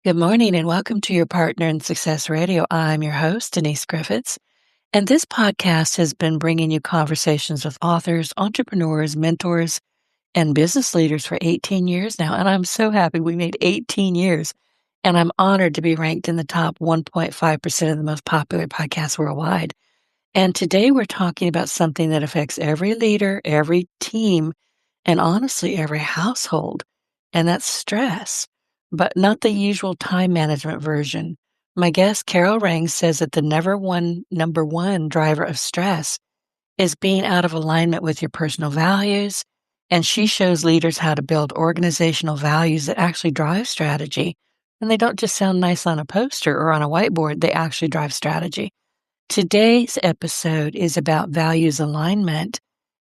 Good morning and welcome to your Partner in Success Radio. I'm your host, Denise Griffitts, and this podcast has been bringing you conversations with authors, entrepreneurs, mentors, and business leaders for 18 years now. And I'm so happy we made 18 years. And I'm honored to be ranked in the top 1.5% of the most popular podcasts worldwide. And today we're talking about something that affects every leader, every team, and honestly, every household, and that's stress, but not the usual time management version. My guest, Carol Rang, says that the number one driver of stress is being out of alignment with your personal values. And she shows leaders how to build organizational values that actually drive strategy. And they don't just sound nice on a poster or on a whiteboard, they actually drive strategy. Today's episode is about values alignment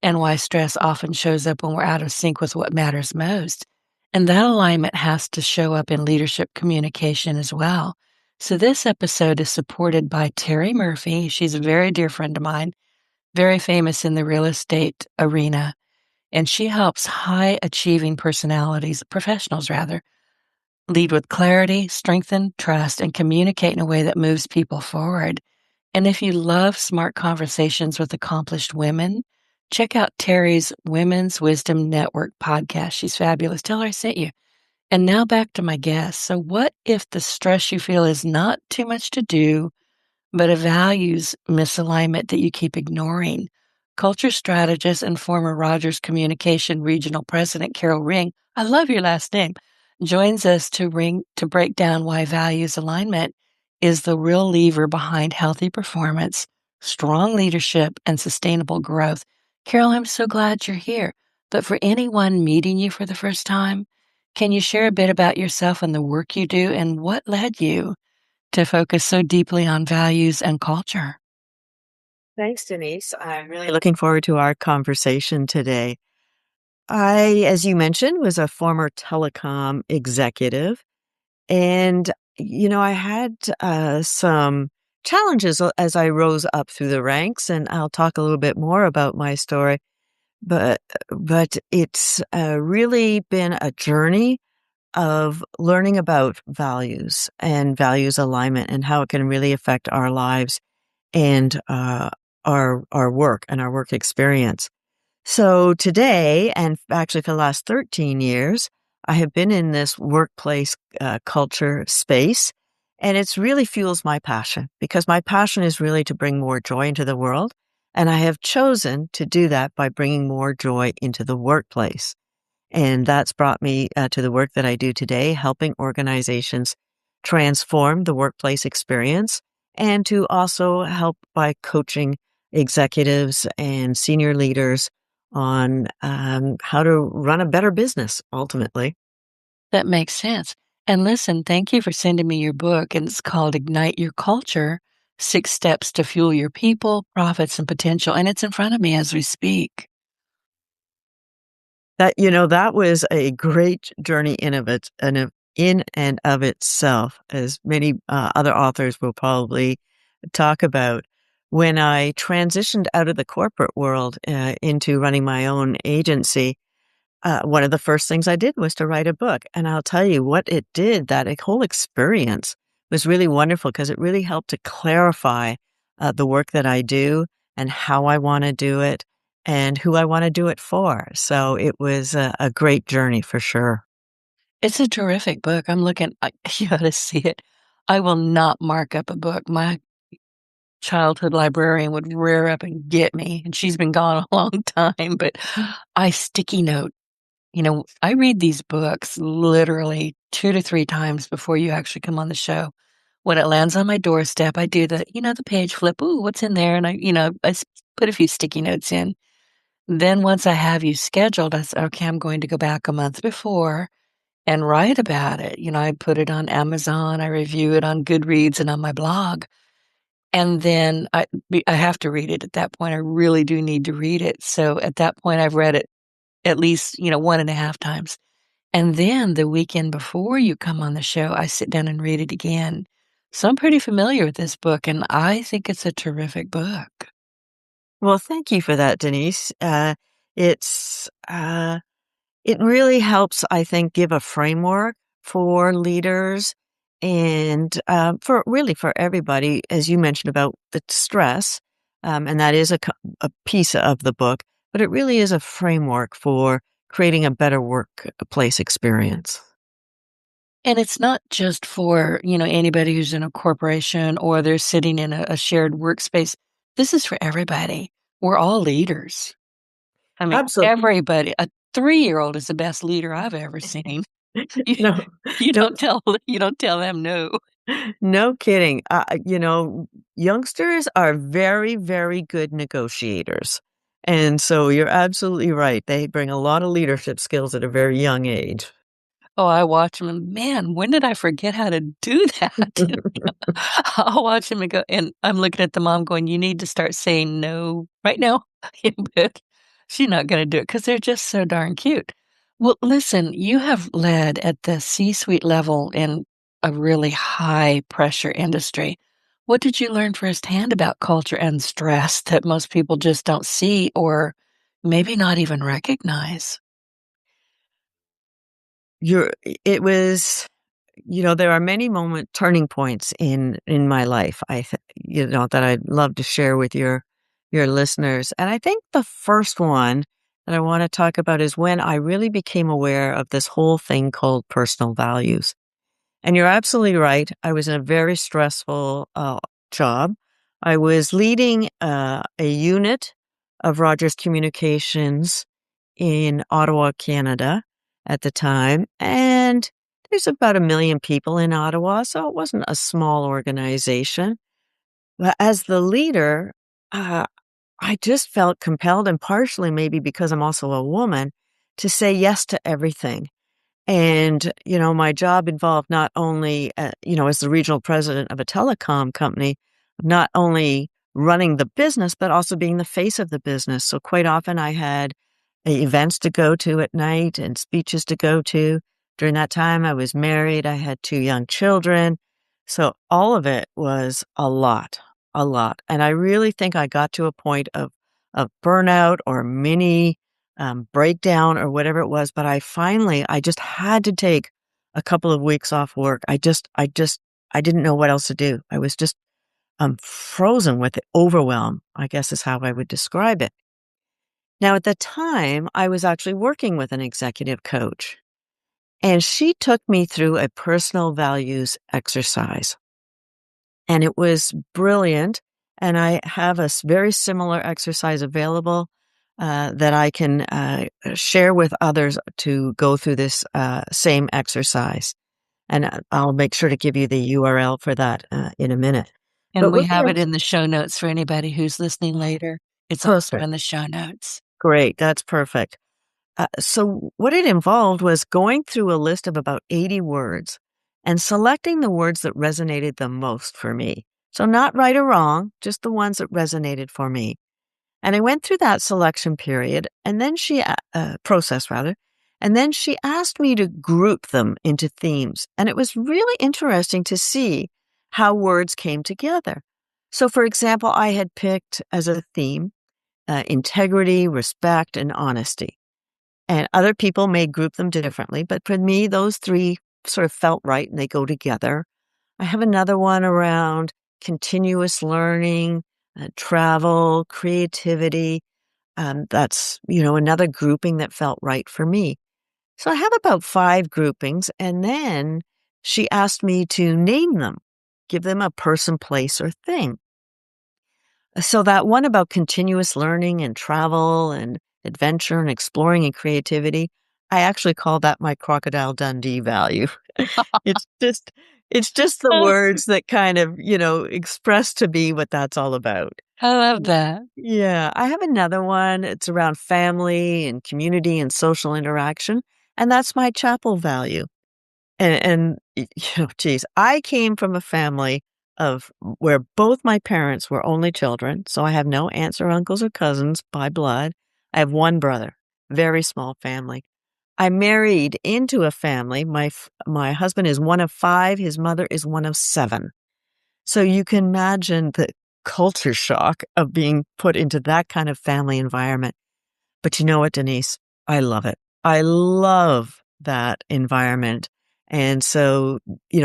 and why stress often shows up when we're out of sync with what matters most. And that alignment has to show up in leadership communication as well. So this episode is supported by Terry Murphy. She's a very dear friend of mine, very famous in the real estate arena. And she helps high achieving professionals rather, lead with clarity, strengthen trust, and communicate in a way that moves people forward. And if you love smart conversations with accomplished women, check out Terry's Women's Wisdom Network podcast. She's fabulous. Tell her I sent you. And now back to my guest. So, what if the stress you feel is not too much to do, but a values misalignment that you keep ignoring? Culture strategist and former Rogers Communication Regional President Carol Ring, I love your last name, joins us to break down why values alignment is the real lever behind healthy performance, strong leadership, and sustainable growth. Carol, I'm so glad you're here. But for anyone meeting you for the first time, can you share a bit about yourself and the work you do and what led you to focus so deeply on values and culture? Thanks, Denise. I'm really looking forward to our conversation today. I, as you mentioned, was a former telecom executive, and I had some challenges as I rose up through the ranks, and I'll talk a little bit more about my story. But it's really been a journey of learning about values and values alignment and how it can really affect our lives and our work and our work experience. So today, and actually for the last 13 years, I have been in this workplace culture space, and it's really fuels my passion because my passion is really to bring more joy into the world. And I have chosen to do that by bringing more joy into the workplace. And that's brought me to the work that I do today, helping organizations transform the workplace experience and to also help by coaching executives and senior leaders on how to run a better business ultimately. That makes sense. And listen, thank you for sending me your book, and it's called Ignite Your Culture: 6 Steps to Fuel Your People, Profits, and Potential. And it's in front of me as we speak. That was a great journey in and of itself, as many other authors will probably talk about. When I transitioned out of the corporate world into running my own agency, one of the first things I did was to write a book. And I'll tell you what it did, whole experience was really wonderful because it really helped to clarify the work that I do and how I want to do it and who I want to do it for. So it was a great journey for sure. It's a terrific book. You ought to see it. I will not mark up a book. My childhood librarian would rear up and get me, and she's been gone a long time, but I sticky note. I read these books literally 2 to 3 times before you actually come on the show. When it lands on my doorstep, I do the page flip. Ooh, what's in there? And put a few sticky notes in. Then once I have you scheduled, I say, okay, I'm going to go back a month before and write about it. I put it on Amazon, I review it on Goodreads and on my blog. And then I have to read it at that point. I really do need to read it. So at that point, I've read it at least, 1.5 times. And then the weekend before you come on the show, I sit down and read it again. So I'm pretty familiar with this book, and I think it's a terrific book. Well, thank you for that, Denise. It's it really helps, I think, give a framework for leaders And for everybody, as you mentioned about the stress, and that is a piece of the book, but it really is a framework for creating a better workplace experience. And it's not just for, anybody who's in a corporation or they're sitting in a shared workspace. This is for everybody. We're all leaders. I mean, Absolutely. everybody. A 3-year-old is the best leader I've ever seen. You No, you no, don't tell them no. no kidding. Youngsters are very, very good negotiators. And so you're absolutely right. They bring a lot of leadership skills at a very young age. Oh, I watch 'em and, man, when did I forget how to do that? I'll watch him and go and I'm looking at the mom going, "You need to start saying no right now." But she's not gonna do it because 'cause they're just so darn cute. Well, listen, you have led at the C-suite level in a really high pressure industry. What did you learn firsthand about culture and stress that most people just don't see or maybe not even recognize? You're it was there are many turning points in my life, that I'd love to share with your listeners. And I think the first one that I want to talk about is when I really became aware of this whole thing called personal values. And you're absolutely right. I was in a very stressful job. I was leading a unit of Rogers Communications in Ottawa, Canada at the time. And there's about 1 million people in Ottawa, so it wasn't a small organization. But as the leader, uh, I just felt compelled, and partially maybe because I'm also a woman, to say yes to everything. And, my job involved not only, as the regional president of a telecom company, not only running the business, but also being the face of the business. So quite often I had events to go to at night and speeches to go to. During that time, I was married. I had 2 young children. So all of it was a lot, a lot. And I really think I got to a point of burnout or mini breakdown or whatever it was. But I just had to take a couple of weeks off work. I didn't know what else to do. I was just frozen with overwhelm, I guess is how I would describe it. Now, at the time, I was actually working with an executive coach, and she took me through a personal values exercise. And it was brilliant. And I have a very similar exercise available that I can share with others to go through this same exercise. And I'll make sure to give you the URL for that in a minute. And But we what have the it in the show notes for anybody who's listening later. It's also perfect. in the show notes. Great. That's perfect. So, what it involved was going through a list of about 80 words and selecting the words that resonated the most for me. So, not right or wrong, just the ones that resonated for me. And I went through that selection period and then process rather, and then she asked me to group them into themes. And it was really interesting to see how words came together. So, for example, I had picked as a theme integrity, respect, and honesty. And other people may group them differently, but for me, those three sort of felt right and they go together. I have another one around continuous learning, travel, creativity. That's, another grouping that felt right for me. So I have about 5 groupings. And then she asked me to name them, give them a person, place, or thing. So that one about continuous learning and travel and adventure and exploring and creativity, I actually call that my Crocodile Dundee value. It's just it's just the words that kind of, express to me what that's all about. I love that. Yeah, I have another one. It's around family and community and social interaction, and that's my chapel value. Geez, I came from a family of where both my parents were only children, so I have no aunts or uncles or cousins by blood. I have one brother, very small family. I married into a family. My husband is one of 5, his mother is one of 7. So you can imagine the culture shock of being put into that kind of family environment. But you know what, Denise? I love it. I love that environment. And so,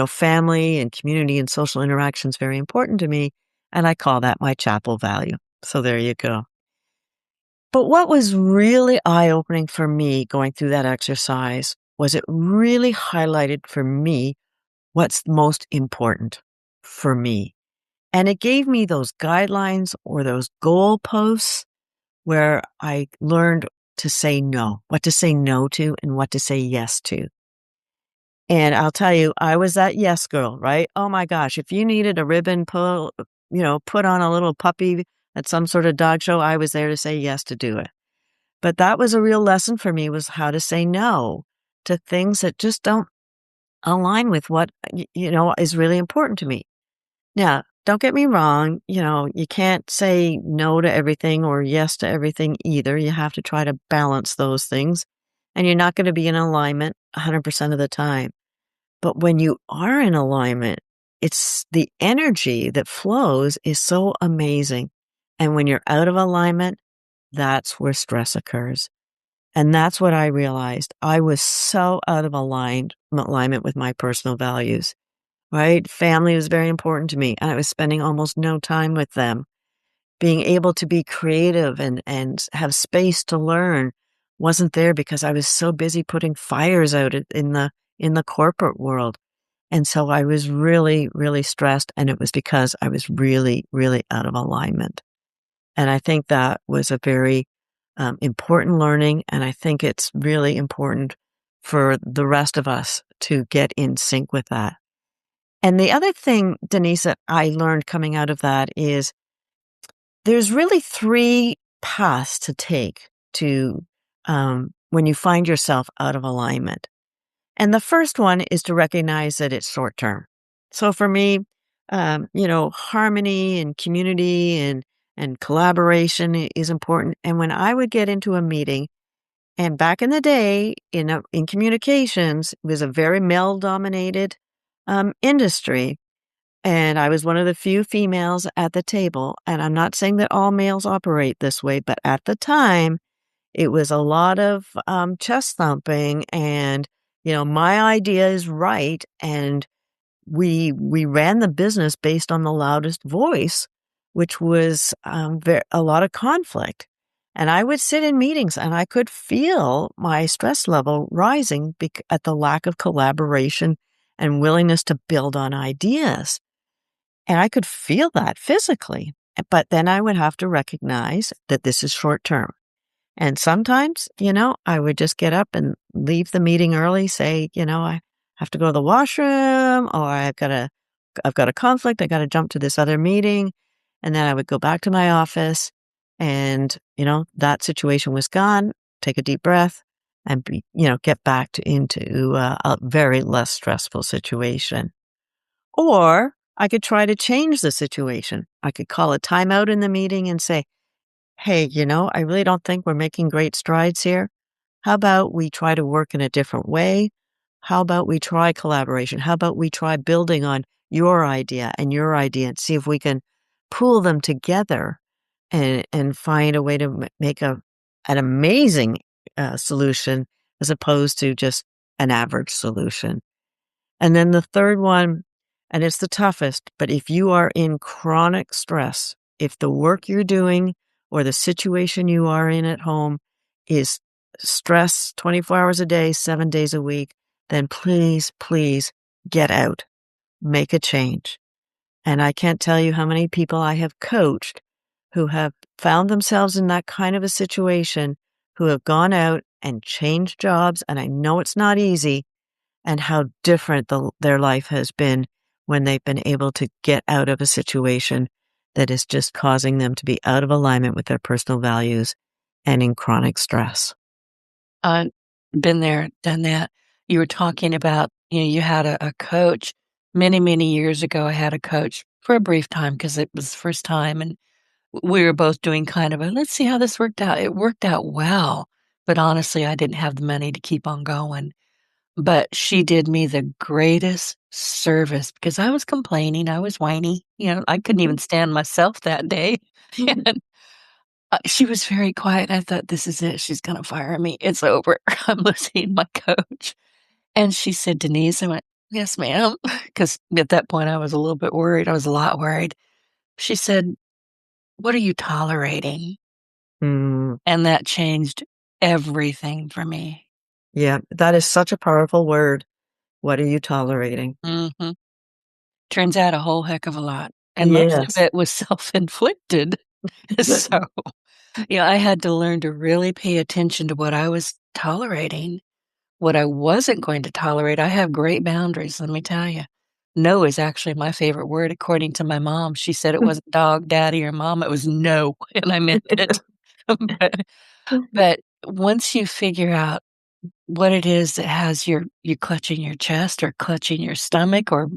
family and community and social interaction is very important to me. And I call that my chapel value. So there you go. But what was really eye opening for me going through that exercise was it really highlighted for me what's most important for me. And it gave me those guidelines or those goalposts where I learned to say no, what to say no to and what to say yes to. And I'll tell you, I was that yes girl, right? Oh my gosh, if you needed a ribbon put on a little puppy at some sort of dog show, I was there to say yes to do it. But that was a real lesson for me, was how to say no to things that just don't align with what, is really important to me. Now, don't get me wrong, you can't say no to everything or yes to everything either. You have to try to balance those things, and you're not going to be in alignment 100% of the time. But when you are in alignment, it's the energy that flows is so amazing. And when you're out of alignment, that's where stress occurs. And that's what I realized. I was so out of alignment with my personal values, right? Family was very important to me, and I was spending almost no time with them. Being able to be creative and have space to learn wasn't there because I was so busy putting fires out in the corporate world. And so I was really, really stressed, and it was because I was really, really out of alignment. And I think that was a very important learning. And I think it's really important for the rest of us to get in sync with that. And the other thing, Denise, that I learned coming out of that is there's really three paths to take to when you find yourself out of alignment. And the first one is to recognize that it's short term. So for me, harmony and community and collaboration is important. And when I would get into a meeting, and back in the day in communications, it was a very male dominated industry. And I was one of the few females at the table. And I'm not saying that all males operate this way, but at the time, it was a lot of chest thumping and, my idea is right. And we ran the business based on the loudest voice, which was a lot of conflict. And I would sit in meetings and I could feel my stress level rising at the lack of collaboration and willingness to build on ideas. And I could feel that physically. But then I would have to recognize that this is short term. And sometimes, I would just get up and leave the meeting early, say, I have to go to the washroom, or I've got a conflict. I got to jump to this other meeting. And then I would go back to my office and, that situation was gone, take a deep breath and get back into a very less stressful situation. Or I could try to change the situation. I could call a timeout in the meeting and say, hey, I really don't think we're making great strides here. How about we try to work in a different way? How about we try collaboration? How about we try building on your idea and see if we can pool them together and find a way to make an amazing solution as opposed to just an average solution. And then the third one, and it's the toughest, but if you are in chronic stress, if the work you're doing or the situation you are in at home is stress 24 hours a day, 7 days a week, then please, please get out, make a change. And I can't tell you how many people I have coached who have found themselves in that kind of a situation, who have gone out and changed jobs. And I know it's not easy, and how different their life has been when they've been able to get out of a situation that is just causing them to be out of alignment with their personal values and in chronic stress. Been there, done that. You were talking about, you had a coach many, many years ago. I had a coach for a brief time because it was the first time, and we were both doing kind of let's see how this worked out. It worked out well, but honestly, I didn't have the money to keep on going. But she did me the greatest service because I was complaining. I was whiny. I couldn't even stand myself that day. And she was very quiet. I thought, this is it. She's going to fire me. It's over. I'm losing my coach. And she said, "Denise," I went, "Yes, ma'am," because at that point, I was a little bit worried, I was a lot worried. She said, "What are you tolerating?" Mm, And that changed everything for me. yeah, that is such a powerful word. What are you tolerating? Mhm. Turns out a whole heck of a lot, and most of Yes. it was self-inflicted. So, I had to learn to really pay attention to what I was tolerating, what I wasn't going to tolerate. I have great boundaries, let me tell you. No is actually my favorite word according to my mom. She said it wasn't dog, daddy, or mom, it was no, and I meant it. But but once you figure out what it is that has you clutching your chest or clutching your stomach or,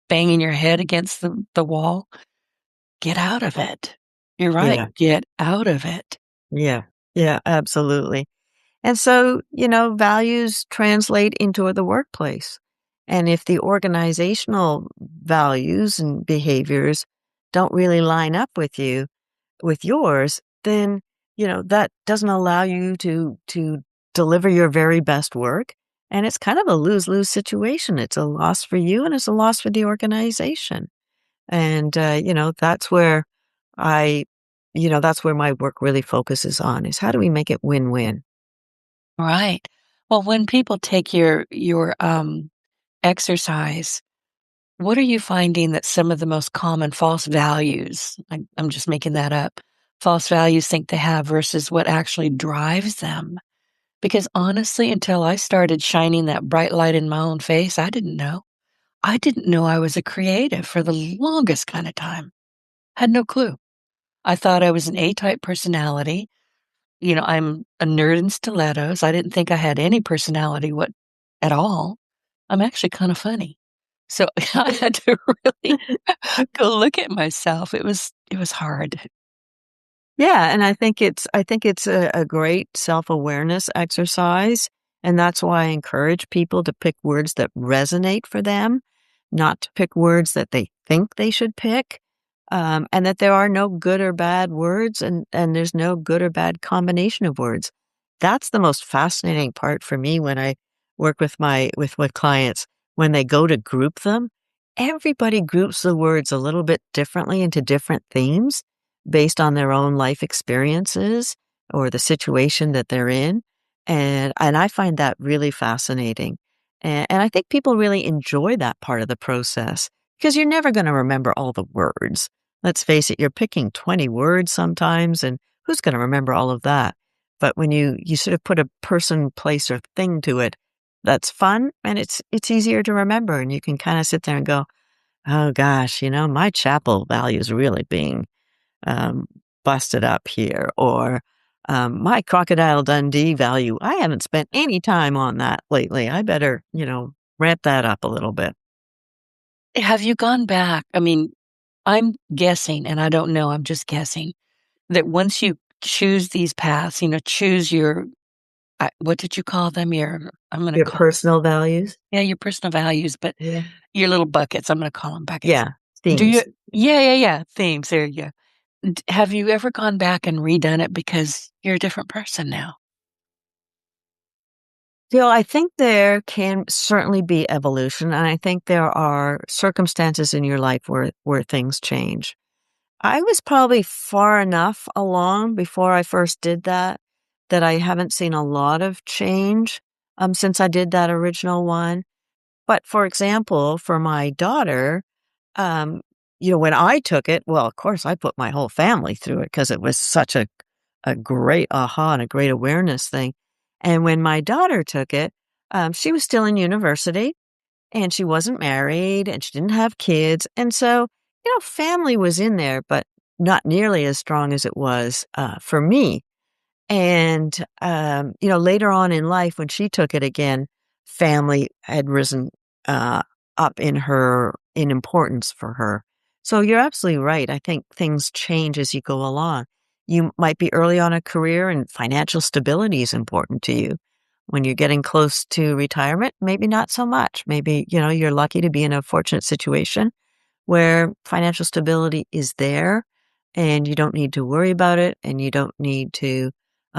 banging your head against the wall, get out of it. You're right, Yeah, get out of it. yeah, yeah, absolutely. And so, values translate into the workplace. And if the organizational values and behaviors don't really line up with yours, then, that doesn't allow you to deliver your very best work. And it's kind of a lose-lose situation. It's a loss for you and it's a loss for the organization. And that's where I that's where my work really focuses on is how do we make it win-win? Right. Well, when people take your exercise, what are you finding that some of the most common false values, I'm just making that up, false values think they have versus what actually drives them? Because honestly, until I started shining that bright light in my own face, I didn't know. I didn't know I was a creative for the longest kind of time. Had no clue. I thought I was an A-type personality. I'm a nerd in stilettos. I didn't think I had any personality at all. I'm actually kind of funny. So I had to really go look at myself. It was hard. Yeah, and I think it's a great self-awareness exercise, and that's why I encourage people to pick words that resonate for them, not to pick words that they think they should pick, and that there are no good or bad words, and there's no good or bad combination of words. That's the most fascinating part for me when I work with clients. When they go to group them, everybody groups the words a little bit differently into different themes based on their own life experiences or the situation that they're in. And I find that really fascinating. And I think people really enjoy that part of the process because you're never going to remember all the words. Let's face it, you're picking 20 words sometimes, and who's going to remember all of that? But when you sort of put a person, place, or thing to it, that's fun and it's easier to remember. And you can kind of sit there and go, oh gosh, my chapel value is really being um, busted up here, or my Crocodile Dundee value. I haven't spent any time on that lately. I better, ramp that up a little bit. Have you gone back? I mean, I'm guessing, and I don't know, I'm just guessing, that once you choose these paths, choose your what did you call them? I'm gonna Your call personal values. yeah, your personal values, but Yeah. your little buckets, I'm gonna call them buckets. Yeah. Do you Themes. Yeah, yeah, yeah, themes, there you go. Have you ever gone back and redone it because you're a different person now? I think there can certainly be evolution, and I think there are circumstances in your life where things change. I was probably far enough along before I first did that, that I haven't seen a lot of change, since I did that original one. But for example, for my daughter, um, when I took it, well, of course, I put my whole family through it because it was such a great aha and a great awareness thing. And when my daughter took it, she was still in university and she wasn't married and she didn't have kids. And so, family was in there, but not nearly as strong as it was for me. And, later on in life, when she took it again, family had risen uh, up in importance for her. So you're absolutely right. I think things change as you go along. You might be early on a career and financial stability is important to you. When you're getting close to retirement, maybe not so much. Maybe, you're lucky to be in a fortunate situation where financial stability is there and you don't need to worry about it and you don't need to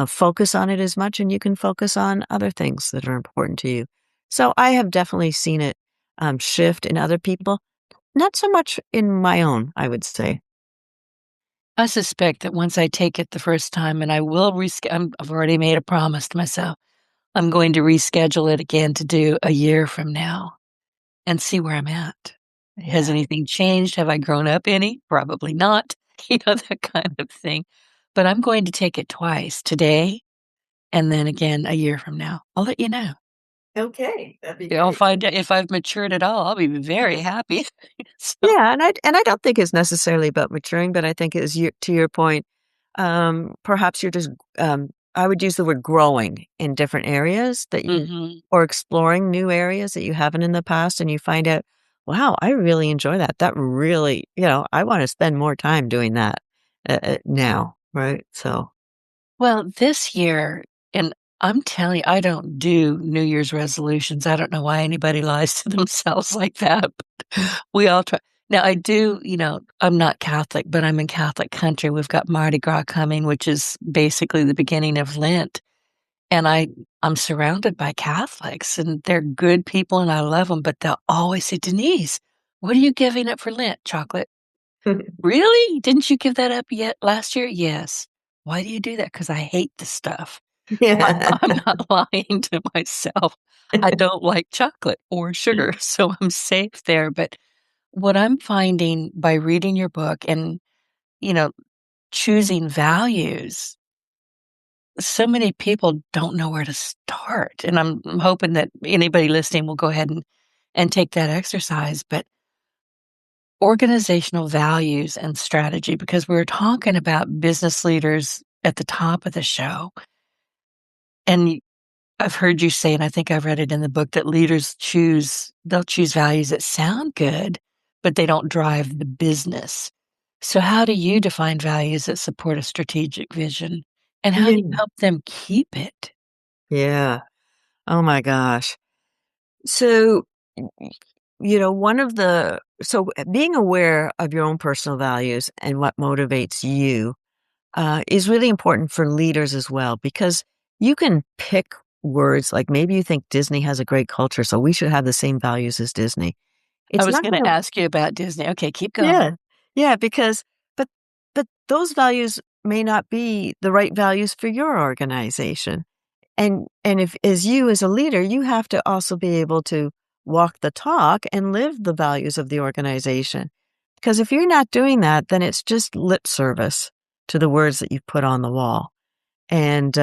focus on it as much and you can focus on other things that are important to you. So I have definitely seen it shift in other people, not so much in my own, I would say. I suspect that once I take it the first time, and I will I've already made a promise to myself, I'm going to reschedule it again to do a year from now and see where I'm at. Has Yeah. anything changed? Have I grown up any? Probably not, that kind of thing. But I'm going to take it twice, today and then again a year from now. I'll let you know. Okay, that'd be Yeah, I'll great. find out if I've matured at all. I'll be very happy. So Yeah, and I don't think it's necessarily about maturing, but I think is you to your point, perhaps you're just I would use the word growing in different areas that you mhm. or exploring new areas that you haven't in the past and you find out, wow, I really enjoy that. That really, I want to spend more time doing that now, right? So, Well, this year, and I'm telling you, I don't do New Year's resolutions. I don't know why anybody lies to themselves like that, but we all try. Now, I do, I'm not Catholic, but I'm in Catholic country. We've got Mardi Gras coming, which is basically the beginning of Lent. And I'm surrounded by Catholics, and they're good people, and I love them, but they'll always say, Denise, what are you giving up for Lent? Chocolate. Really? Didn't you give that up yet last year? Yes. Why do you do that? Because I hate the stuff. yeah. I'm not lying to myself. I don't like chocolate or sugar, so I'm safe there. But what I'm finding by reading your book and, you know, choosing values, so many people don't know where to start. And I'm hoping that anybody listening will go ahead and take that exercise. But organizational values and strategy, because we were talking about business leaders at the top of the show. And I've heard you say, and I think I've read it in the book, that they'll choose values that sound good, but they don't drive the business. So, how do you define values that support a strategic vision? And how do you Yeah. help them keep it? Yeah. Oh my gosh. So, one of being aware of your own personal values and what motivates you is really important for leaders as well, because you can pick words like maybe you think Disney has a great culture, so we should have the same values as Disney. I It's was not going to going to, ask you about Disney. Okay, keep going. yeah, yeah, but, but those values may not be the right values for your organization. And if as you as a leader, you have to also be able to walk the talk and live the values of the organization. Because if you're not doing that, then it's just lip service to the words that you've put on the wall. And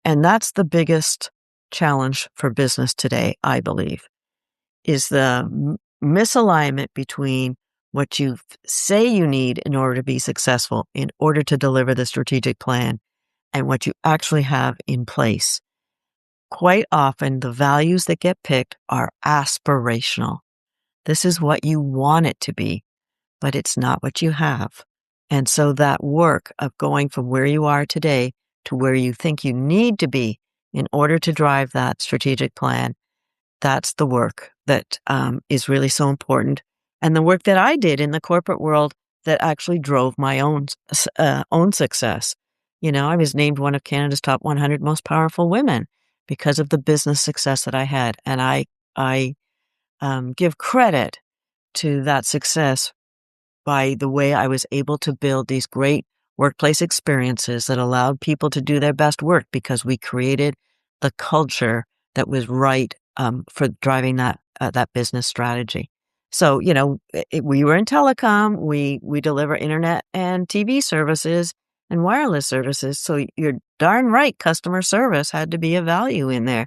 that's the biggest challenge for business today, I believe, is the misalignment between what you say you need in order to be successful, in order to deliver the strategic plan, and what you actually have in place. Quite often, the values that get picked are aspirational. This is what you want it to be, but it's not what you have. And so that work of going from where you are today to where you think you need to be in order to drive that strategic plan, that's the work that is really so important. And the work that I did in the corporate world that actually drove my own success. I was named one of Canada's top 100 most powerful women because of the business success that I had. And I give credit to that success by the way I was able to build these great workplace experiences that allowed people to do their best work because we created the culture that was right for driving that business strategy. So, we were in telecom. We deliver internet and TV services and wireless services. So you're darn right, customer service had to be a value in there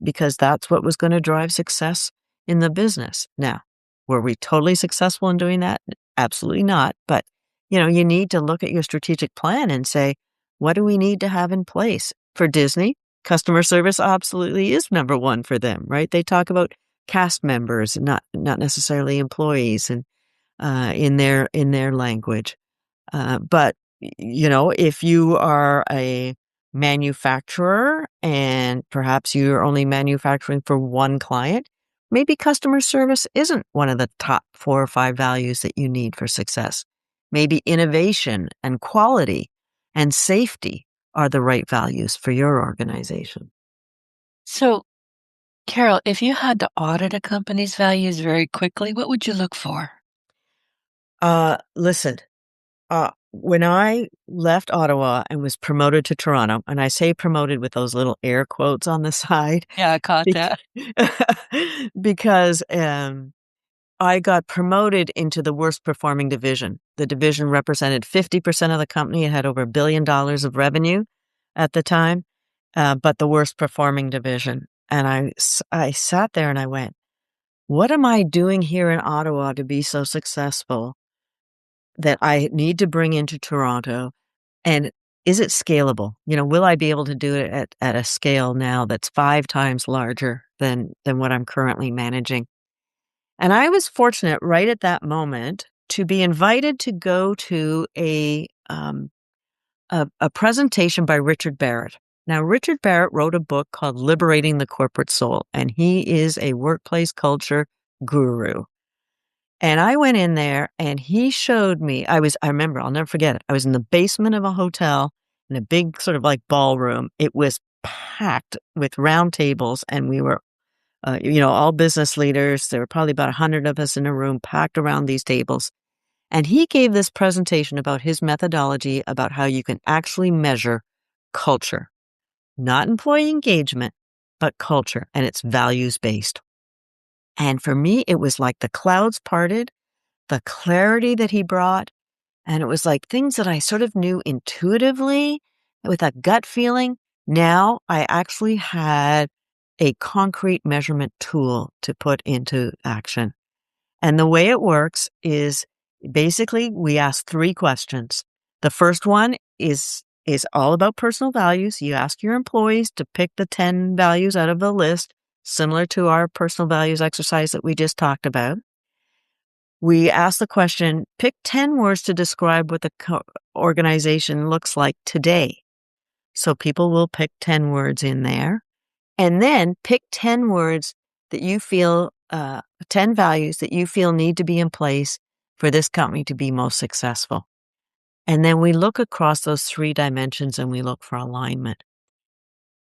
because that's what was going to drive success in the business. Now, were we totally successful in doing that? Absolutely not. But, you need to look at your strategic plan and say, what do we need to have in place? For Disney, customer service absolutely is number one for them, right? They talk about cast members, not necessarily employees, and in their language. But if you are a manufacturer and perhaps you're only manufacturing for one client, maybe customer service isn't one of the top 4 or 5 values that you need for success. Maybe innovation and quality and safety are the right values for your organization. So, Carol, if you had to audit a company's values very quickly, what would you look for? Listen, when I left Ottawa and was promoted to Toronto, and I say promoted with those little air quotes on the side, Yeah, I caught bec- that. because I got promoted into the worst performing division. The division represented 50% of the company. It had over $1 billion of revenue at the time, but the worst performing division. And I sat there and I went, what am I doing here in Ottawa to be so successful that I need to bring into Toronto? And is it scalable? Will I be able to do it at a scale now that's 5 times larger than what I'm currently managing? And I was fortunate right at that moment to be invited to go to a presentation by Richard Barrett. Now, Richard Barrett wrote a book called Liberating the Corporate Soul, and he is a workplace culture guru. And I went in there and he showed me, I remember, I'll never forget it. I was in the basement of a hotel in a big sort of like ballroom. It was packed with round tables and we were, all business leaders. There were probably about 100 of us in a room packed around these tables. And he gave this presentation about his methodology about how you can actually measure culture, not employee engagement, but culture. And it's values based. And for me, it was like the clouds parted, the clarity that he brought. And it was like things that I sort of knew intuitively with a gut feeling. Now I actually had a concrete measurement tool to put into action. And the way it works is basically we ask 3 questions. The first one is all about personal values. You ask your employees to pick the 10 values out of the list, similar to our personal values exercise that we just talked about. We ask the question, pick 10 words to describe what the organization looks like today. So people will pick 10 words in there. And then pick 10 words that you feel, 10 values that you feel need to be in place for this company to be most successful. And then we look across those 3 dimensions and we look for alignment.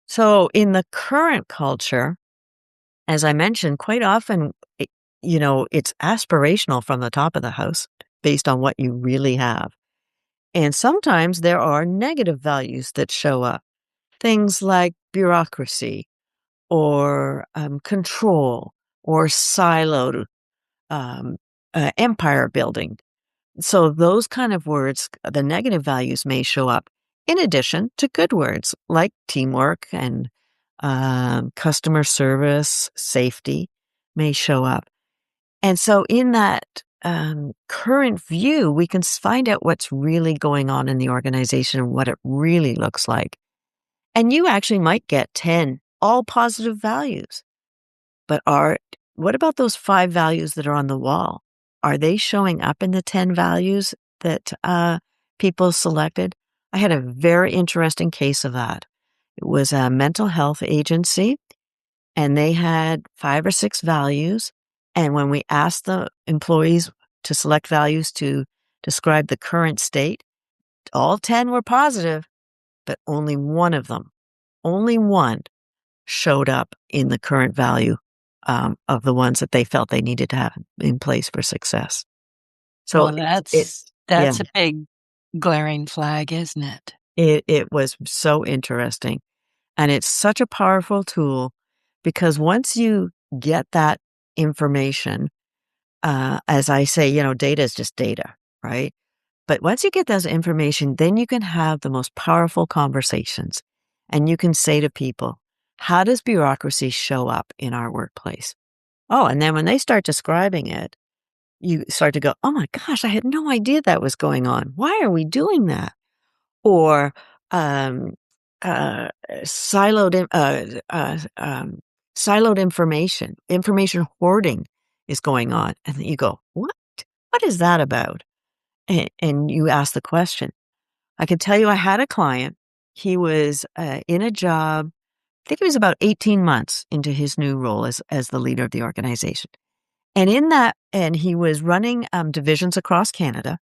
So in the current culture, as I mentioned, quite often, it's aspirational from the top of the house based on what you really have. And sometimes there are negative values that show up. Things like bureaucracy or control or siloed empire building. So those kind of words, the negative values may show up in addition to good words like teamwork and customer service, safety may show up. And so in that current view, we can find out what's really going on in the organization and what it really looks like. And you actually might get 10 all positive values. But what about those 5 values that are on the wall? Are they showing up in the 10 values that people selected? I had a very interesting case of that. It was a mental health agency, and they had 5 or 6 values. And when we asked the employees to select values to describe the current state, all 10 were positive, but only one showed up in the current value of the ones that they felt they needed to have in place for success. So Well, it yeah, that's a big glaring flag, isn't it? it was so interesting. And it's such a powerful tool because once you get that information, as I say, data is just data, right? But once you get that information, then you can have the most powerful conversations. And you can say to people, how does bureaucracy show up in our workplace? Oh, and then when they start describing it, you start to go, oh my gosh, I had no idea that was going on. Why are we doing that? Or um, uh, siloed, in- siloed information hoarding is going on. And you go, what? What is that about? And you ask the question. I can tell you I had a client. He was in a job. I think he was about 18 months into his new role as the leader of the organization. And he was running divisions across Canada.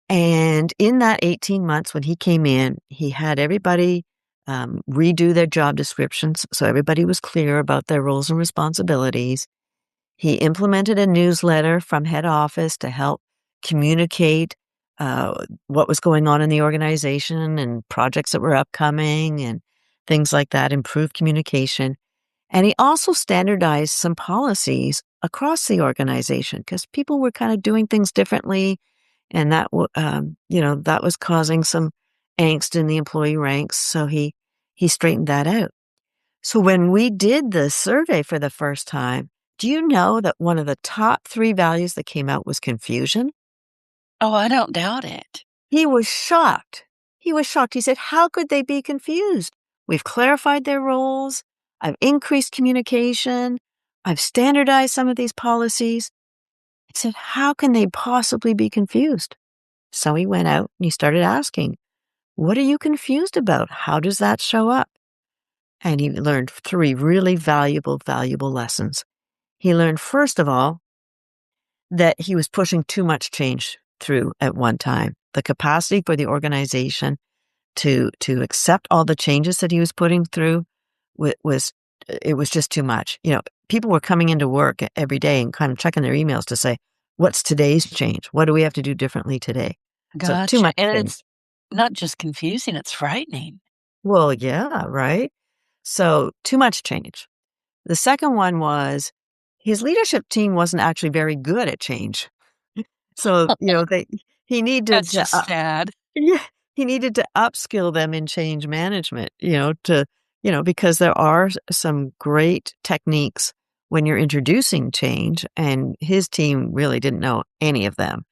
And in that 18 months when he came in, he had everybody redo their job descriptions so everybody was clear about their roles and responsibilities. He implemented a newsletter from head office to help communicate what was going on in the organization and projects that were upcoming and things like that, improve communication. And he also standardized some policies across the organization because people were kind of doing things differently. And that was causing some angst in the employee ranks. So he straightened that out. So when we did the survey for the first time, do you know that one of the top 3 values that came out was confusion? Oh, I don't doubt it. He was shocked. He was shocked. He said, "How could they be confused? We've clarified their roles. I've increased communication. I've standardized some of these policies." I said, "How can they possibly be confused?" So he went out and he started asking, "What are you confused about? How does that show up?" And he learned 3 really valuable lessons. He learned, first of all, that he was pushing too much change through at one time. The capacity for the organization to accept all the changes that he was putting through was it was just too much. People were coming into work every day and kind of checking their emails to say, "What's today's change? What do we have to do differently today?" So too Gotcha. much And change. it's not just confusing, it's frightening. Well, yeah, right. So too much change. The second one was his leadership team wasn't actually very good at change. So, he needed That's to, just sad. yeah, he needed to upskill them in change management, because there are some great techniques when you're introducing change, and his team really didn't know any of them.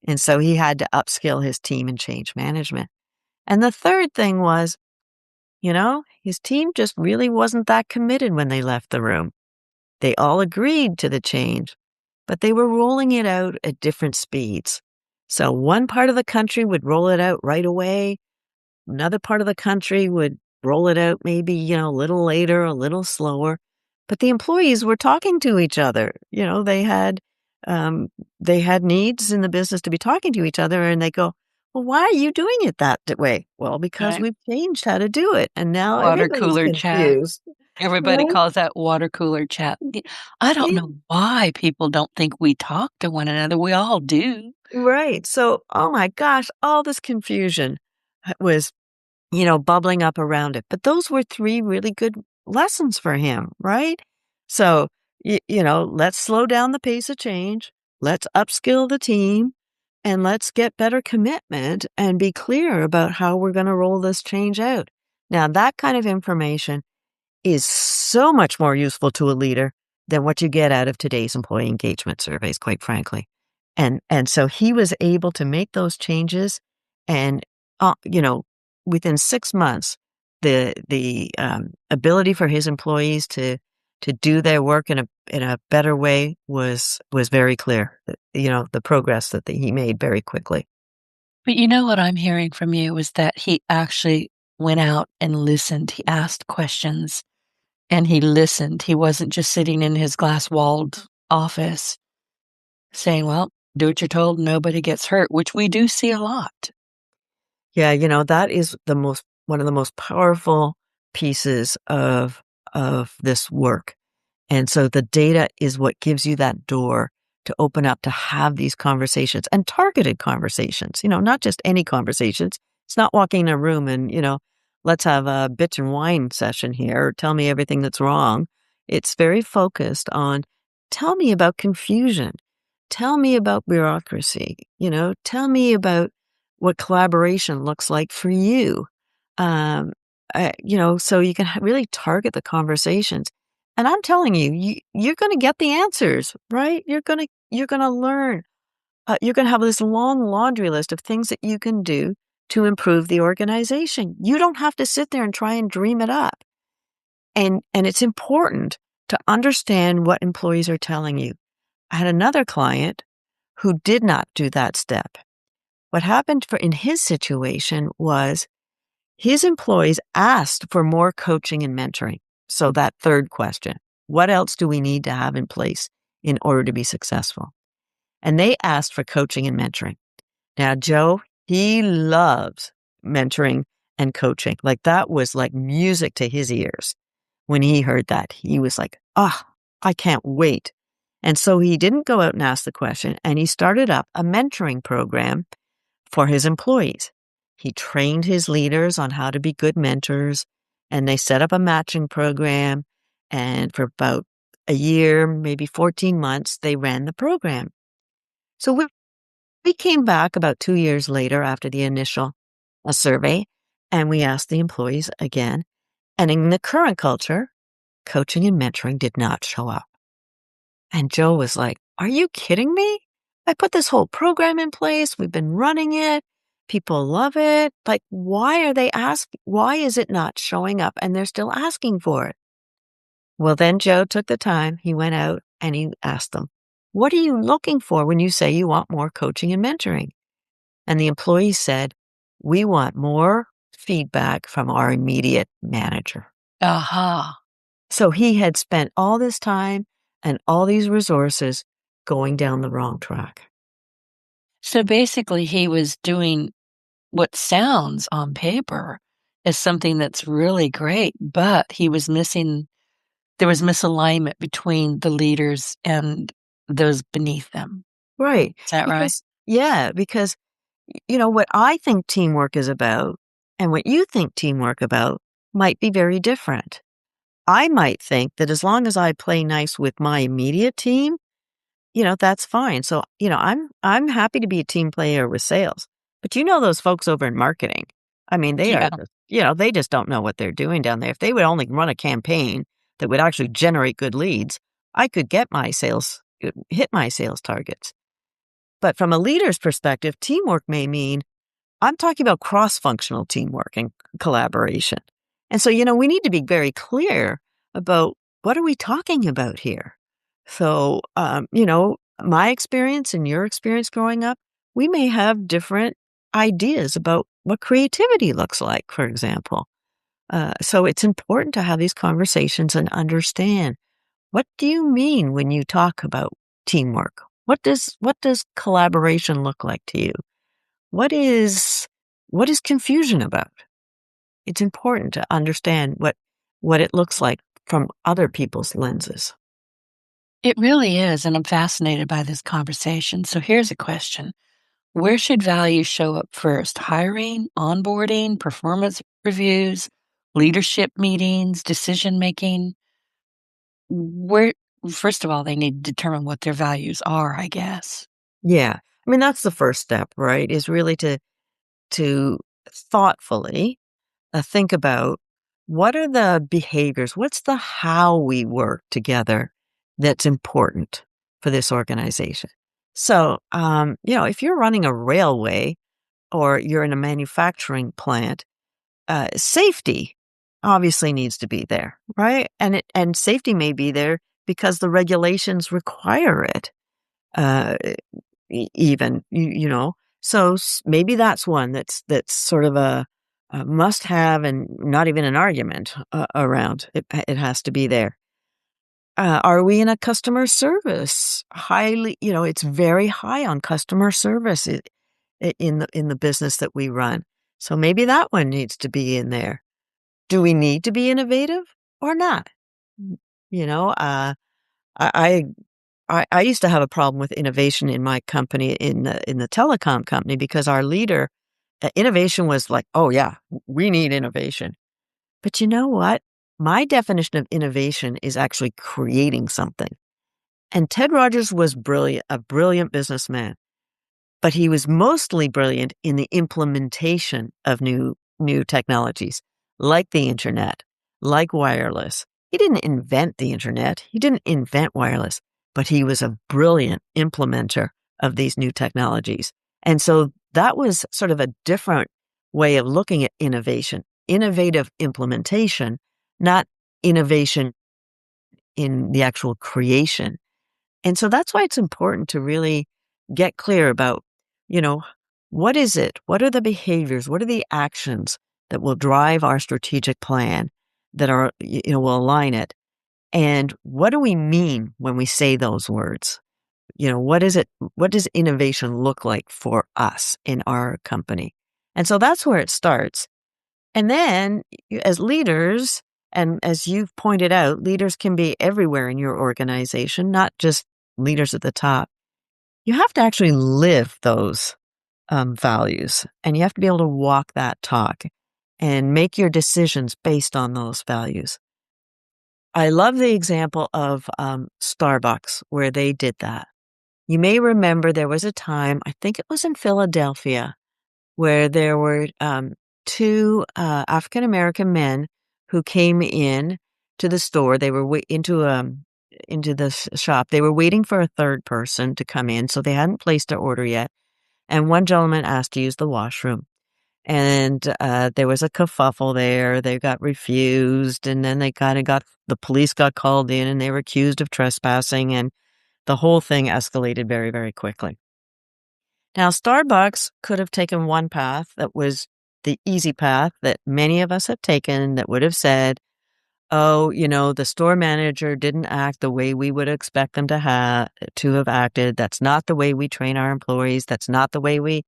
And so he had to upskill his team in change management. And the third thing was, his team just really wasn't that committed when they left the room. They all agreed to the change, but they were rolling it out at different speeds. So one part of the country would roll it out right away. Another part of the country would roll it out maybe, a little later, a little slower. But the employees were talking to each other. They had needs in the business to be talking to each other, and they go, "Well, why are you doing it that way?" "Well, because Right? we've changed how to do it, and now Water everybody's cooler chat. confused." Everybody Right? calls that water cooler chat. I don't Yeah. know why people don't think we talk to one another. We all do. Right. So, oh my gosh, all this confusion was bubbling up around it. But those were 3 really good lessons for him, right? So, let's slow down the pace of change. Let's upskill the team and let's get better commitment and be clear about how we're going to roll this change out. Now, that kind of information is so much more useful to a leader than what you get out of today's employee engagement surveys, quite frankly. And so he was able to make those changes, and uh, you know, within 6 months, the ability for his employees to do their work in a better way was very clear. The progress that he made very quickly. But you know what I'm hearing from you is that he actually went out and listened. He asked questions and he listened. He wasn't just sitting in his glass walled office saying, well, do what you're told, nobody gets hurt, which we do see a lot. Yeah, that is one of the most powerful pieces of this work. And so the data is what gives you that door to open up to have these conversations and targeted conversations, not just any conversations. It's not walking in a room and, let's have a bitch and whine session here, or tell me everything that's wrong. It's very focused on, tell me about confusion. Tell me about bureaucracy. Tell me about what collaboration looks like for you. Um, so you can really target the conversations. And I'm telling you, you're going to get the answers, right? You're going to learn. You're going to have this long laundry list of things that you can do to improve the organization. You don't have to sit there and try and dream it up. And it's important to understand what employees are telling you. I had another client who did not do that step. What happened in his situation was his employees asked for more coaching and mentoring. So that third question, what else do we need to have in place in order to be successful? And they asked for coaching and mentoring. Now, Joe, he loves mentoring and coaching. Like that was like music to his ears. When he heard that, he was like, "Ah, I can't wait." And so he didn't go out and ask the question, and he started up a mentoring program for his employees. He trained his leaders on how to be good mentors, and they set up a matching program. And for about a year, maybe 14 months, they ran the program. So we came back about 2 years later after the initial survey, and we asked the employees again. And in the current culture, coaching and mentoring did not show up. And Joe was like, "Are you kidding me? I put this whole program in place. We've been running it. People love it. Like, why is it not showing up? And they're still asking for it." Well, then Joe took the time. He went out and he asked them, "What are you looking for when you say you want more coaching and mentoring?" And the employees said, "We want more feedback from our immediate manager." Aha. So he had spent all this time and all these resources going down the wrong track. So basically, he was doing what sounds on paper as something that's really great, but there was misalignment between the leaders and those beneath them. Right. Is that right? Because, what I think teamwork is about and what you think teamwork about might be very different. I might think that as long as I play nice with my immediate team, that's fine. So, I'm happy to be a team player with sales. But those folks over in marketing, I mean, they are Yeah. just, they just don't know what they're doing down there. If they would only run a campaign that would actually generate good leads, I could hit my sales targets. But from a leader's perspective, teamwork may mean I'm talking about cross-functional teamwork and collaboration. And so, we need to be very clear about what are we talking about here? So, my experience and your experience growing up, we may have different ideas about what creativity looks like, for example. So it's important to have these conversations and understand, what do you mean when you talk about teamwork? What does collaboration look like to you? What is confusion about? It's important to understand what it looks like from other people's lenses. It really is, and I'm fascinated by this conversation. So here's a question. Where should values show up first? Hiring, onboarding, performance reviews, leadership meetings, decision making? Where First of all, they need to determine what their values are, I guess. Yeah. I mean, that's the first step, right? Is really to thoughtfully think about what are the behaviors, what's the how we work together that's important for this organization. So, if you're running a railway or you're in a manufacturing plant, safety obviously needs to be there, right? And safety may be there because the regulations require it. Uh, Even so maybe that's one that's sort of a must have and not even an argument around it has to be there. Are we in a customer service highly, it's very high on customer service in the business that we run, so maybe that one needs to be in there. Do we need to be innovative or not? you know uh I I used to have a problem with innovation in my company, in the telecom company, because our leader, innovation was like, "Oh yeah, we need innovation." But you know what? My definition of innovation is actually creating something. And Ted Rogers was a brilliant businessman. But he was mostly brilliant in the implementation of new technologies, like the internet, like wireless. He didn't invent the internet, he didn't invent wireless, but he was a brilliant implementer of these new technologies. And so that was sort of a different way of looking at innovation, innovative implementation, not innovation in the actual creation. And so that's why it's important to really get clear about, you know, what is it? What are the behaviors? What are the actions that will drive our strategic plan, that will align it? And what do we mean when we say those words? What is it? What does innovation look like for us in our company? And so that's where it starts. And then as leaders, and as you've pointed out, leaders can be everywhere in your organization, not just leaders at the top. You have to actually live those values, and you have to be able to walk that talk and make your decisions based on those values. I love the example of Starbucks where they did that. You may remember there was a time, I think it was in Philadelphia, where there were two African American men who came in to the store. They were into the shop. They were waiting for a third person to come in, so they hadn't placed their order yet. And one gentleman asked to use the washroom. And there was a kerfuffle there. They got refused, and then they kind of got the police got called in, and they were accused of trespassing, and the whole thing escalated very, very quickly. Now, Starbucks could have taken one path that was the easy path that many of us have taken that would have said, oh, the store manager didn't act the way we would expect them to have acted. That's not the way we train our employees. That's not the way we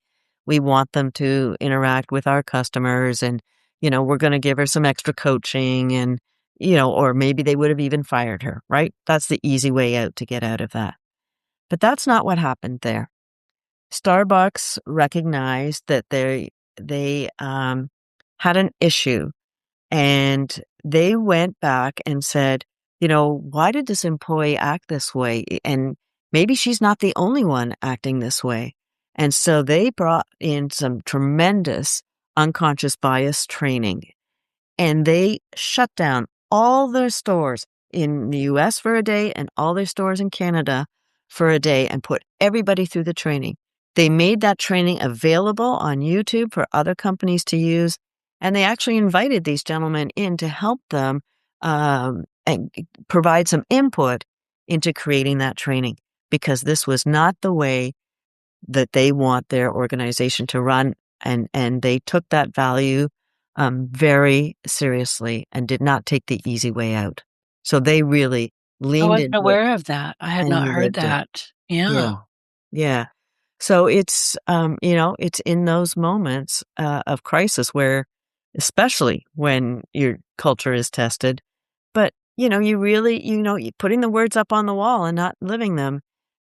want them to interact with our customers. And, we're going to give her some extra coaching and, or maybe they would have even fired her, right? That's the easy way out to get out of that. But that's not what happened there. Starbucks recognized that they had an issue, and they went back and said, why did this employee act this way? And maybe she's not the only one acting this way. And so they brought in some tremendous unconscious bias training, and they shut down all their stores in the US for a day and all their stores in Canada for a day and put everybody through the training. They made that training available on YouTube for other companies to use, and they actually invited these gentlemen in to help them and provide some input into creating that training, because this was not the way that they want their organization to run. And they took that value very seriously and did not take the easy way out. So they really I leaned wasn't into it aware of that. I had not and heard lived it. that. Yeah. Yeah. Yeah. So it's in those moments of crisis where, especially when your culture is tested, but you really, putting the words up on the wall and not living them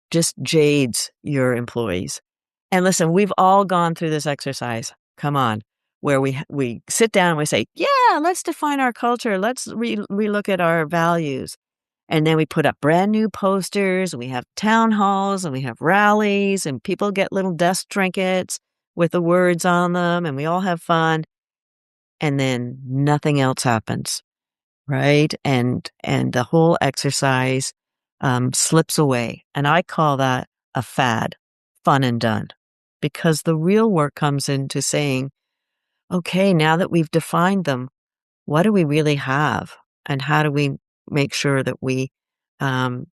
just jades your employees. And listen, we've all gone through this exercise. Come on, where we sit down and we say, "Yeah, let's define our culture. Let's relook at our values." And then we put up brand new posters, and we have town halls, and we have rallies, and people get little desk trinkets with the words on them, and we all have fun. And then nothing else happens, right? And the whole exercise slips away. And I call that a fad, fun and done, because the real work comes into saying, okay, now that we've defined them, what do we really have? And how do we make sure that we um,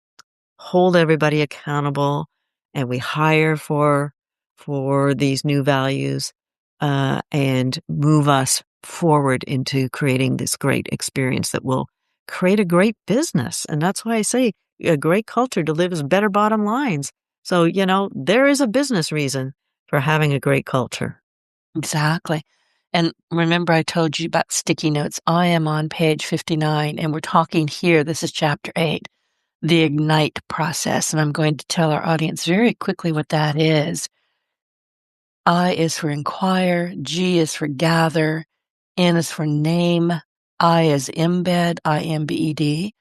hold everybody accountable and we hire for these new values and move us forward into creating this great experience that will create a great business. And that's why I say a great culture delivers better bottom lines. So, there is a business reason for having a great culture. Exactly. And remember, I told you about sticky notes. I am on page 59, and we're talking here. This is chapter 8, the ignite process. And I'm going to tell our audience very quickly what that is. I is for inquire, G is for gather, N is for name, I is embed, IMBED,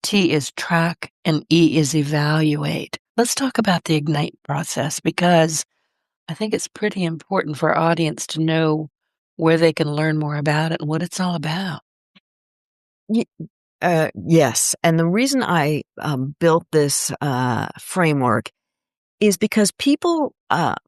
T is track, and E is evaluate. Let's talk about the ignite process, because I think it's pretty important for our audience to know where they can learn more about it and what it's all about. Yes. And the reason I built this framework is because people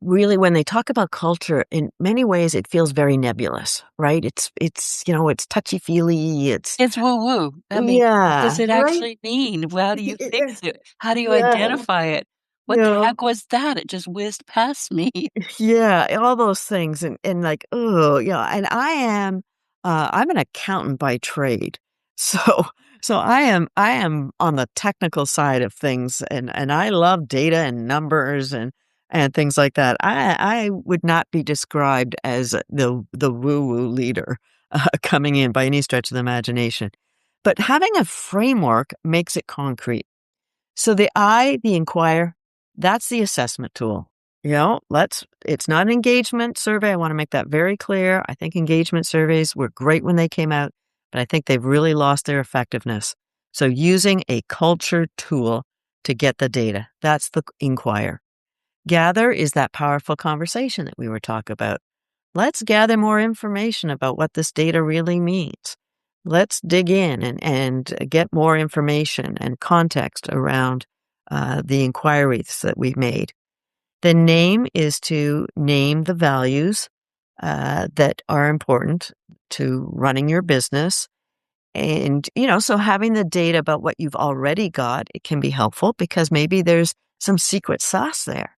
really, when they talk about culture, in many ways, it feels very nebulous, right? It's touchy feely. It's woo woo. I mean, what does Yeah, it right. actually mean? How do you fix it? How do you Yeah, identify it? What the yeah, heck was that? It just whizzed past me. yeah, all those things, and like, oh, yeah. And I'm an accountant by trade, so I am on the technical side of things, and I love data and numbers and things like that. I would not be described as the woo woo leader. coming in by any stretch of the imagination. But having a framework makes it concrete. So the I, the inquire, that's the assessment tool. It's not an engagement survey. I want to make that very clear. I think engagement surveys were great when they came out, but I think they've really lost their effectiveness. So using a culture tool to get the data, that's the inquire. Gather is that powerful conversation that we were talking about. Let's gather more information about what this data really means. Let's dig in and get more information and context around the inquiries that we've made. The name is to name the values that are important to running your business. And, so having the data about what you've already got, it can be helpful because maybe there's some secret sauce there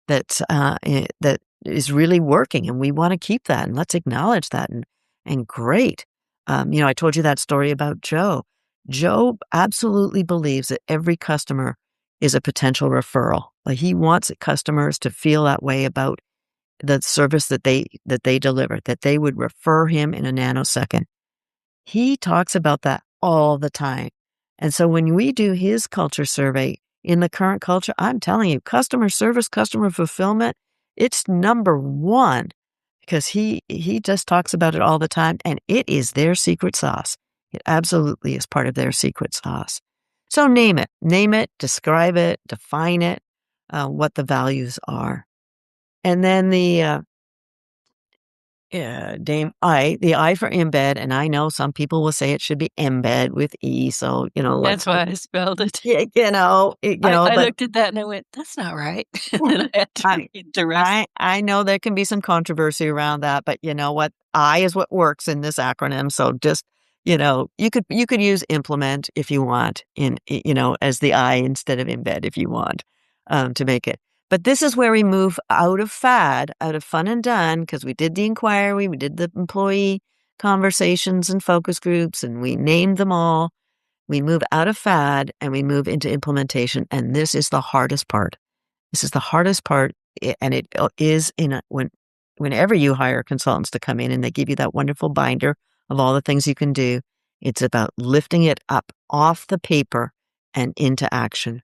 that is really working, and we want to keep that, and let's acknowledge that. And great. I told you that story about Joe. Joe absolutely believes that every customer is a potential referral. Like, he wants customers to feel that way about the service that they deliver, that they would refer him in a nanosecond. He talks about that all the time. And so when we do his culture survey in the current culture, I'm telling you, customer service, customer fulfillment, it's number one because he just talks about it all the time, and it is their secret sauce. It absolutely is part of their secret sauce. So name it, describe it, define it, what the values are. And then the the I for embed, and I know some people will say it should be embed with E. So, That's why I spelled it. yeah, I but looked at that and I went, "That's not right." And then I had to I, read the rest. I know there can be some controversy around that, but you know what? I is what works in this acronym. So just, you could use implement if you want as the I instead of embed if you want, to make it. But this is where we move out of fad, out of fun and done, because we did the inquiry, we did the employee conversations and focus groups, and we named them all. We move out of fad and we move into implementation. And this is the hardest part. This is the hardest part. And it is whenever you hire consultants to come in and they give you that wonderful binder of all the things you can do, it's about lifting it up off the paper and into action.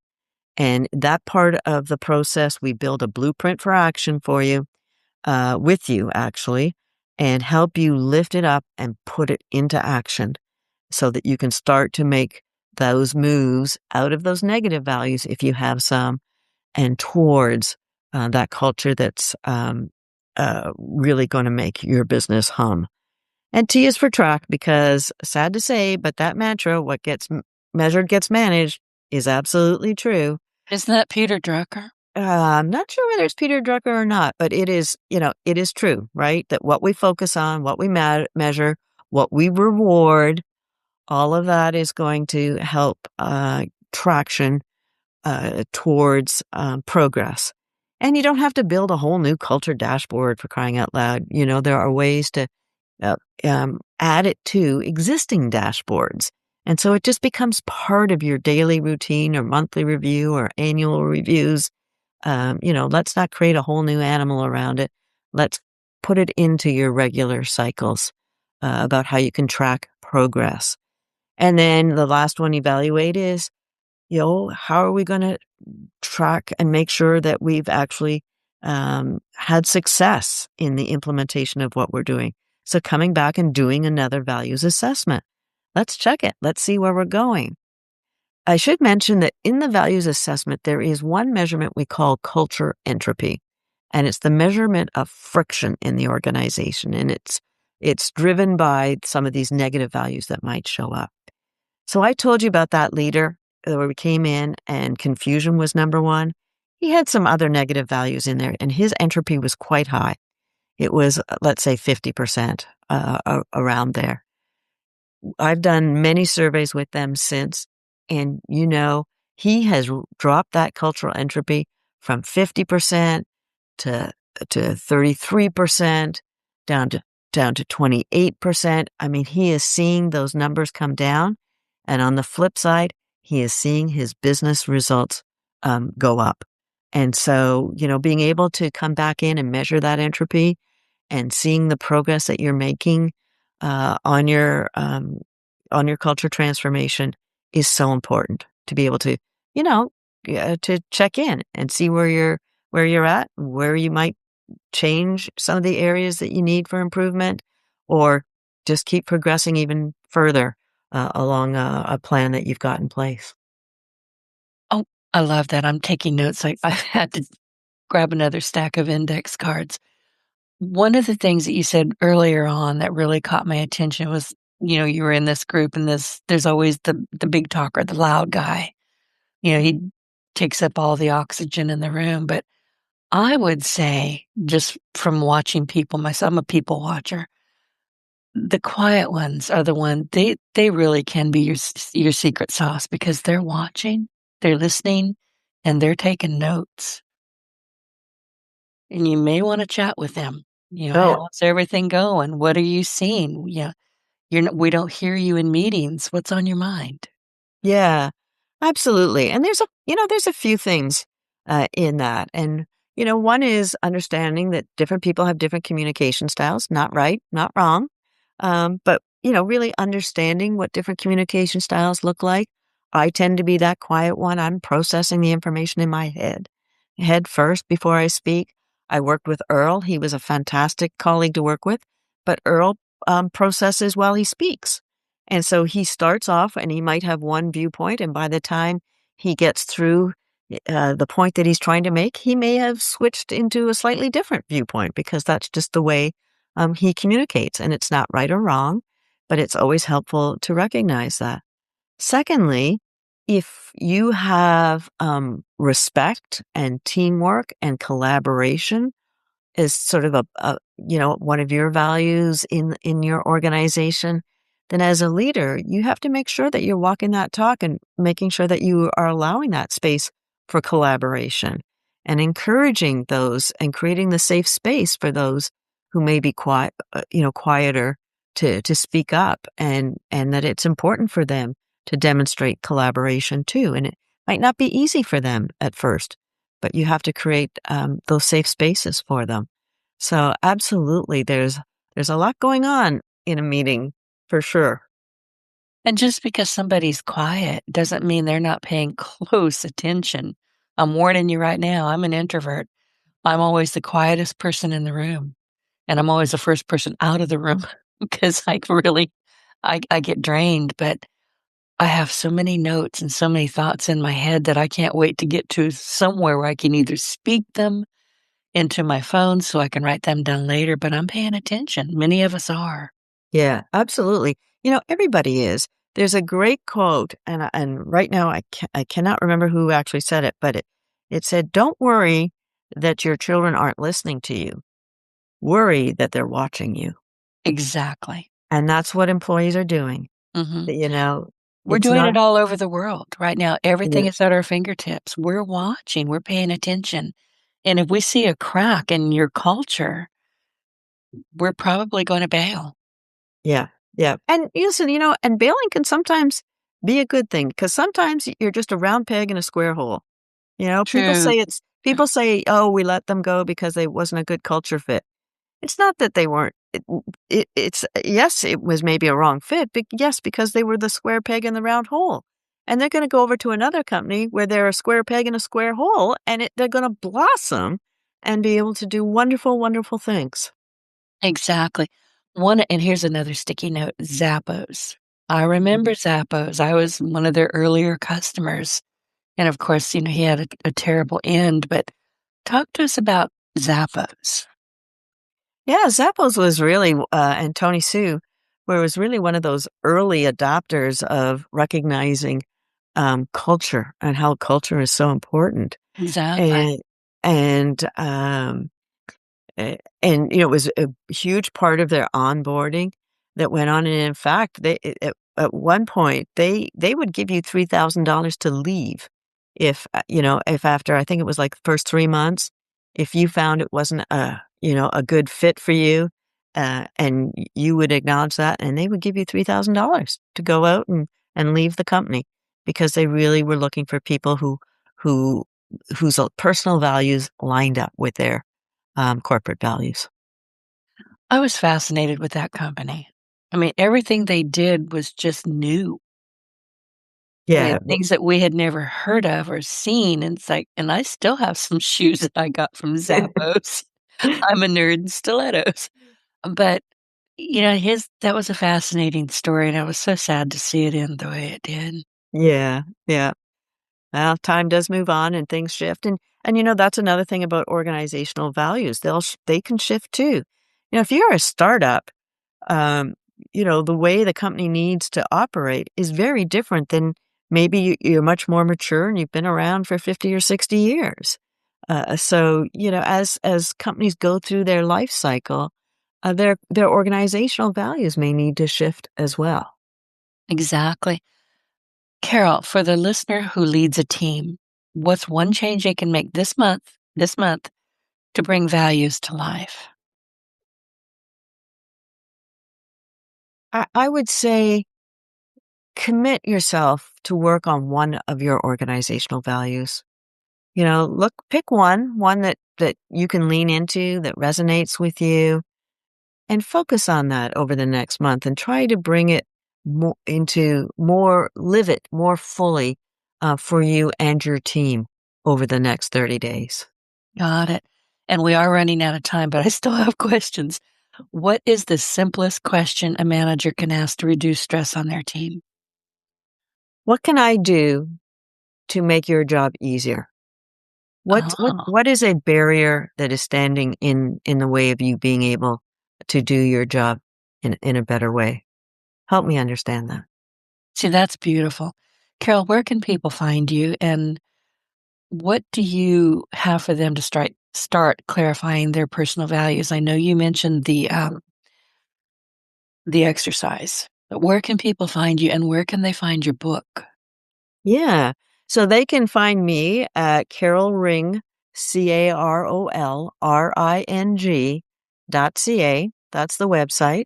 And that part of the process, we build a blueprint for action for you, with you actually, and help you lift it up and put it into action so that you can start to make those moves out of those negative values, if you have some, and towards that culture that's really going to make your business hum. And T is for track because, sad to say, but that mantra, what gets measured gets managed, is absolutely true. Isn't that Peter Drucker? I'm not sure whether it's Peter Drucker or not, but it is true, right? That what we focus on, what we measure, what we reward, all of that is going to help traction towards progress. And you don't have to build a whole new culture dashboard, for crying out loud. There are ways to add it to existing dashboards. And so it just becomes part of your daily routine or monthly review or annual reviews. Let's not create a whole new animal around it. Let's put it into your regular cycles about how you can track progress. And then the last one, evaluate, is, how are we going to track and make sure that we've actually had success in the implementation of what we're doing? So coming back and doing another values assessment. Let's check it. Let's see where we're going. I should mention that in the values assessment, there is one measurement we call culture entropy, and it's the measurement of friction in the organization. And it's driven by some of these negative values that might show up. So I told you about that leader where we came in and confusion was number one. He had some other negative values in there, and his entropy was quite high. It was, let's say, 50% around there. I've done many surveys with them since, and he has dropped that cultural entropy from 50% to 33%, down to 28%. I mean, he is seeing those numbers come down, and on the flip side, he is seeing his business results go up. And so, being able to come back in and measure that entropy and seeing the progress that you're making, on your culture transformation is so important to be able to, you know, to check in and see where you're at, where you might change some of the areas that you need for improvement, or just keep progressing even further along a plan that you've got in place. Oh, I love that. I'm taking notes. I had to grab another stack of index cards. One of the things that you said earlier on that really caught my attention was, you were in this group and there's always the big talker, the loud guy. He takes up all the oxygen in the room. But I would say, just from watching people myself, I'm a people watcher. The quiet ones are the one they really can be your secret sauce because they're watching, they're listening, and they're taking notes. And you may wanna chat with them. Oh, "How's everything going? What are you seeing?" We don't hear you in meetings. What's on your mind?" yeah, absolutely. And there's a few things in that. And, one is understanding that different people have different communication styles, not right, not wrong. But, really understanding what different communication styles look like. I tend to be that quiet one. I'm processing the information in my head first before I speak. I worked with Earl. He was a fantastic colleague to work with, but Earl processes while he speaks. And so he starts off and he might have one viewpoint, and by the time he gets through the point that he's trying to make, he may have switched into a slightly different viewpoint because that's just the way he communicates. And it's not right or wrong, but it's always helpful to recognize that. Secondly, if you have respect and teamwork and collaboration is sort of one of your values in your organization, then as a leader, you have to make sure that you're walking that talk and making sure that you are allowing that space for collaboration and encouraging those and creating the safe space for those who may be quieter to speak up, and that it's important for them to demonstrate collaboration too. And it might not be easy for them at first, but you have to create those safe spaces for them. So absolutely, there's a lot going on in a meeting for sure. And just because somebody's quiet doesn't mean they're not paying close attention. I'm warning you right now, I'm an introvert. I'm always the quietest person in the room, and I'm always the first person out of the room because I get drained, but I have so many notes and so many thoughts in my head that I can't wait to get to somewhere where I can either speak them into my phone so I can write them down later, but I'm paying attention. Many of us are. Yeah, absolutely. Everybody is. There's a great quote, and right now I cannot remember who actually said it, but it said, "Don't worry that your children aren't listening to you. Worry that they're watching you." Exactly. And that's what employees are doing. Mhm. You know, We're it's doing not. it all over the world right now. Everything Yeah, is at our fingertips. We're watching, we're paying attention. And if we see a crack in your culture, we're probably gonna bail. yeah, yeah. And listen, and bailing can sometimes be a good thing because sometimes you're just a round peg in a square hole. True. People say, "Oh, we let them go because they wasn't a good culture fit." It's not that they weren't. It's yes, it was maybe a wrong fit, but yes, because they were the square peg in the round hole, and they're going to go over to another company where they're a square peg in a square hole, and they're going to blossom and be able to do wonderful, wonderful things. Exactly. And here's another sticky note, Zappos. I remember Zappos. I was one of their earlier customers. And of course, he had a terrible end, but talk to us about Zappos. Yeah, Zappos was really, and Tony Sue, where it was really one of those early adopters of recognizing culture and how culture is so important. Exactly. And and it was a huge part of their onboarding that went on, and in fact, at one point, they would give you $3,000 to leave if after I think it was, like, the first 3 months, if you found it wasn't a good fit for you, and you would acknowledge that, and they would give you $3,000 to go out and leave the company because they really were looking for people who whose personal values lined up with their corporate values. I was fascinated with that company. I mean, everything they did was just new Yeah. and things that we had never heard of or seen, and it's like and I still have some shoes that I got from Zappos. I'm a nerd in stilettos. But, his that was a fascinating story, and I was so sad to see it end the way it did. Yeah, yeah. Well, time does move on and things shift, and that's another thing about organizational values. They can shift too. If you're a startup, um, the way the company needs to operate is very different than maybe you're much more mature and you've been around for 50 or 60 years. So, as companies go through their life cycle, their organizational values may need to shift as well. Exactly. Carol, for the listener who leads a team, what's one change they can make this month to bring values to life? I would say commit yourself to work on one of your organizational values. Pick one that you can lean into, that resonates with you, and focus on that over the next month and try to bring it live it more fully for you and your team over the next 30 days. Got it. And we are running out of time, but I still have questions. What is the simplest question a manager can ask to reduce stress on their team? What can I do to make your job easier? What what Oh, what is a barrier that is standing in the way of you being able to do your job in a better way? Help me understand that. see, that's beautiful. Carol, where can people find you, and what do you have for them to start clarifying their personal values? I know you mentioned the exercise, but where can people find you, and where can they find your book? Yeah. So they can find me at Carol Ring, CarolRing.ca. That's the website.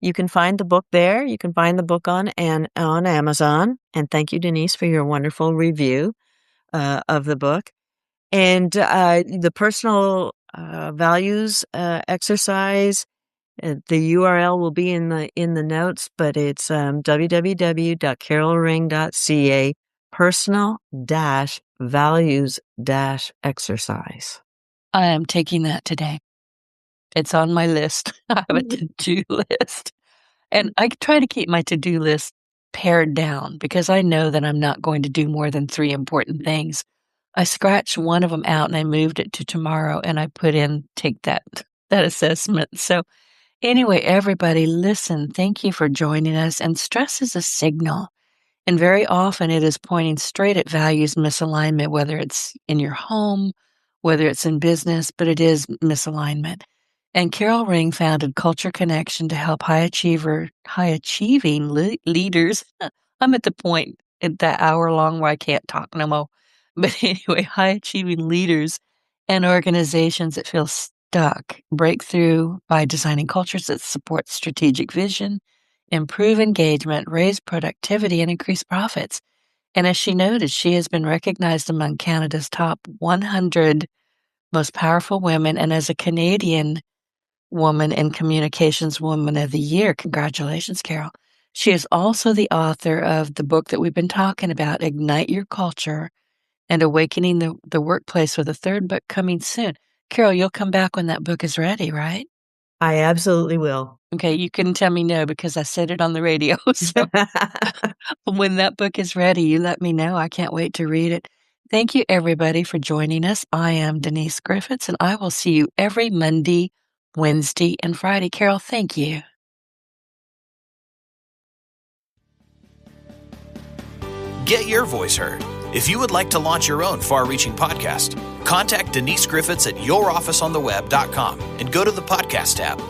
You can find the book there. You can find the book on Amazon. And thank you, Denise, for your wonderful review of the book. And the personal values exercise. The URL will be in the notes, but it's www.carolring.ca personal-values-exercise. I am taking that today. It's on my list. I have a to-do list. And I try to keep my to-do list pared down because I know that I'm not going to do more than 3 important things. I scratched one of them out and I moved it to tomorrow and I put in take that assessment. So anyway, everybody, listen, thank you for joining us. And stress is a signal. And very often it is pointing straight at values misalignment, whether it's in your home, whether it's in business, but it is misalignment. And Carol Ring founded Culture Connection to help high achieving leaders. I'm at the point at that hour long where I can't talk no more. But anyway, high achieving leaders and organizations that feel stuck break through by designing cultures that support strategic vision, improve engagement, raise productivity, and increase profits. And as she noted, she has been recognized among Canada's top 100 most powerful women and as a Canadian Woman in Communications Woman of the Year. Congratulations, Carol. She is also the author of the book that we've been talking about, Ignite Your Culture and Awakening the Workplace, with a third book coming soon. Carol, you'll come back when that book is ready, right? I absolutely will. Okay, you couldn't tell me no because I said it on the radio. So when that book is ready, you let me know. I can't wait to read it. Thank you, everybody, for joining us. I am Denise Griffitts, and I will see you every Monday, Wednesday, and Friday. Carol, thank you. Get your voice heard. If you would like to launch your own far-reaching podcast, contact Denise Griffitts at yourofficeontheweb.com and go to the podcast tab.